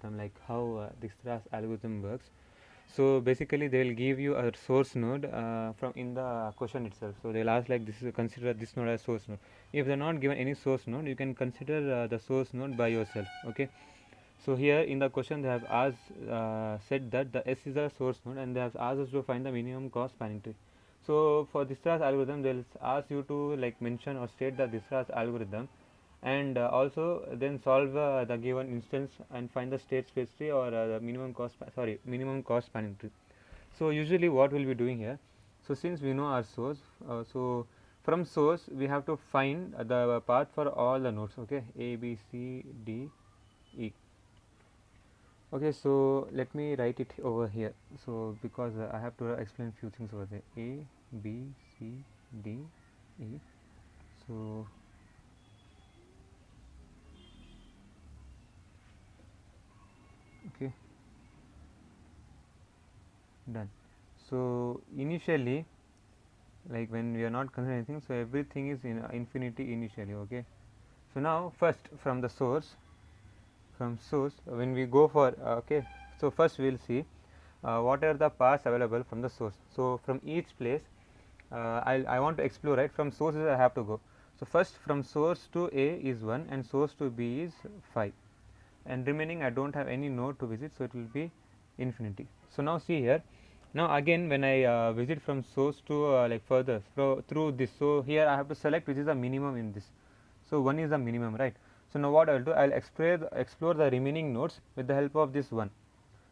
algorithm, like how Dijktras algorithm works. So basically, they will give you a source node from in the question itself. So they'll ask like this is consider this node as source node. If they're not given any source node, you can consider the source node by yourself. Okay. So here in the question they have asked said that the S is a source node, and they have asked us to find the minimum cost spanning tree. So for Dijktras algorithm, they'll ask you to like mention or state the Dijktras algorithm, and also then solve the given instance and find the state space tree or the minimum cost spanning tree. So usually what we'll be doing here, so since we know our source, so from source we have to find the path for all the nodes. Okay, A, B, C, D, E. Okay, so let me write it over here. So because I have to explain few things over there. A, B, C, D, E. So okay, done. So initially, like when we are not considering anything, so everything is in infinity initially. Okay. So now first from the source, when we go for okay. So first we will see what are the paths available from the source. So from each place, I want to explore, right. From sources I have to go. So first from source to A is 1 and source to B is 5, and remaining I don't have any node to visit, so it will be infinity. So now see here, now again when I visit from source to like further through this, so here I have to select which is the minimum in this. So 1 is the minimum, right. So now what I will do, I will explore the remaining nodes with the help of this 1.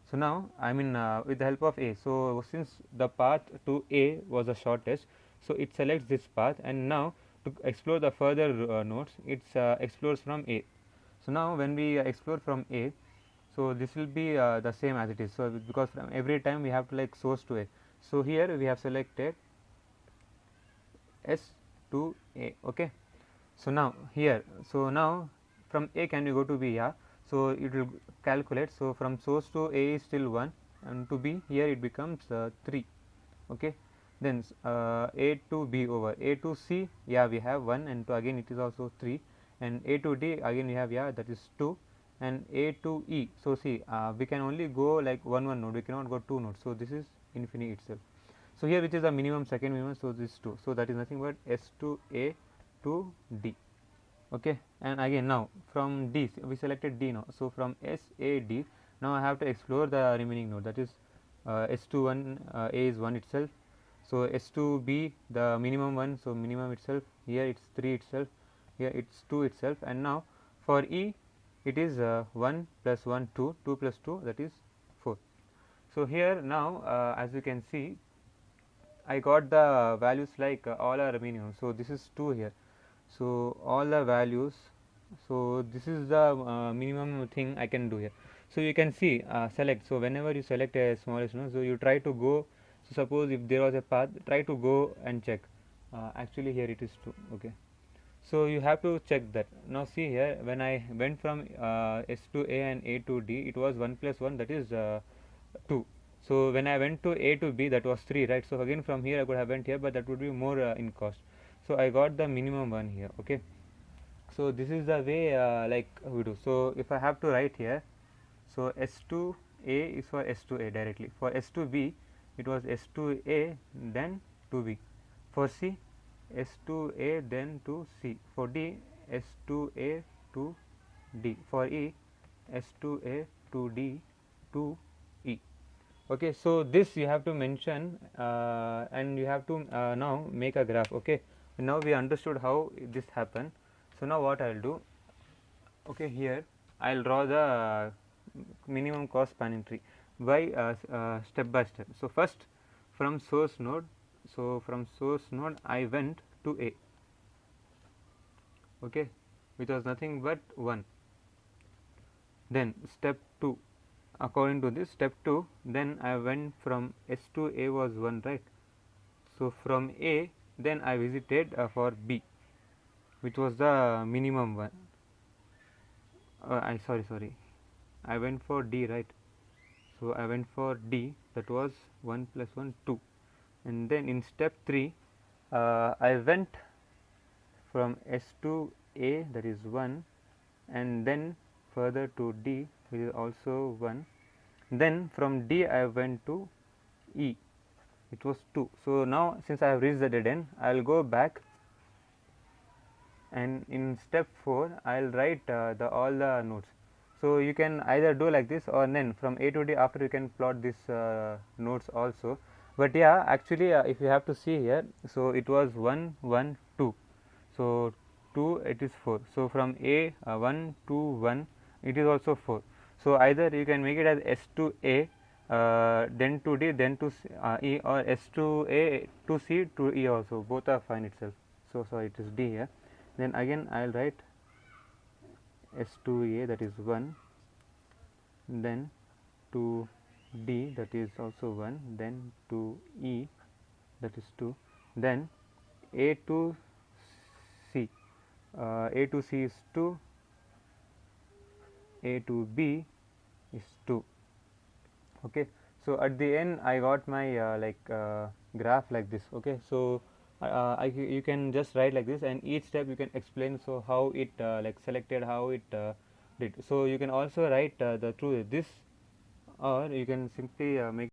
So now I mean with the help of A. So since the path to A was the shortest, so it selects this path, and now to explore the further nodes, it explores from A. So now when we explore from A, so this will be the same as it is. So because from every time we have to like source to A. So here we have selected S to A. Okay. So now here, so now from A can we go to B? Yeah. So it will calculate. So from source to A is still 1, and to B here it becomes 3. Okay. Then A to B over A to C, yeah, we have 1, and to again it is also 3, and A to D again we have, yeah, that is 2, and A to E. So see, we can only go like one node, we cannot go 2 nodes. So this is infinity itself. So here which is the minimum, second minimum, so this 2. So that is nothing but S to A to D. Okay, and again now from D we selected D now. So from S A D, now I have to explore the remaining node, that is S to 1, A is 1 itself. So S to B the minimum 1, so minimum itself, here it's 3 itself, here it's 2 itself, and now for E it is 1 plus 1 2, 2 plus 2, that is 4. So here now as you can see, I got the values like all are minimum. So this is 2 here. So all the values. So this is the minimum thing I can do here. So you can see select. So whenever you select a smallest node, so you try to go. So suppose if there was a path, try to go and check. Actually here it is 2. Okay. So you have to check that. Now see here, when I went from S to A and A to D, it was 1 plus 1, that is 2. So when I went to A to B, that was 3, right. So again from here I could have went here, but that would be more in cost. So I got the minimum one here. Okay. So this is the way like we do. So if I have to write here, so S to A is for S to A directly. For S to B, it was S to A then to B. For C, S to A then to C. For D, S to A to D. For E, S to A to D to E. Okay, so this you have to mention and you have to now make a graph. Okay, now we understood how this happened. So now what I will do, okay, here I will draw the minimum cost spanning tree by step by step. So first from source node, so from source node I went to A, okay, which was nothing but 1. Then step 2, according to this step 2, then I went from S to A was 1, right. So from A then I visited for B, which was the minimum one. Sorry, I went for D, right. So I went for D, that was 1 plus 1 2, and then in step 3 I went from S to A, that is 1, and then further to D, which is also 1. Then from D I went to E, it was 2. So now since I have reached the dead end, I will go back, and in step 4 I will write the all the nodes. So you can either do like this, or then from A to D after you can plot this nodes also. But yeah, actually if you have to see here, so it was 1 1 2, so 2 it is 4. So from A 1 2 1 it is also 4. So either you can make it as S to A, then to D, then to E, or S to A to C to E also, both are fine itself. So it is D here. Then again I will write S to A, that is 1, then to D, that is also 1, then to E, that is 2, then A to C, A to C is 2, A to B is 2. Okay. So at the end I got my graph like this. Okay. So you can just write like this, and each step you can explain, so how it like selected, how it did. So you can also write the through this, or you can simply make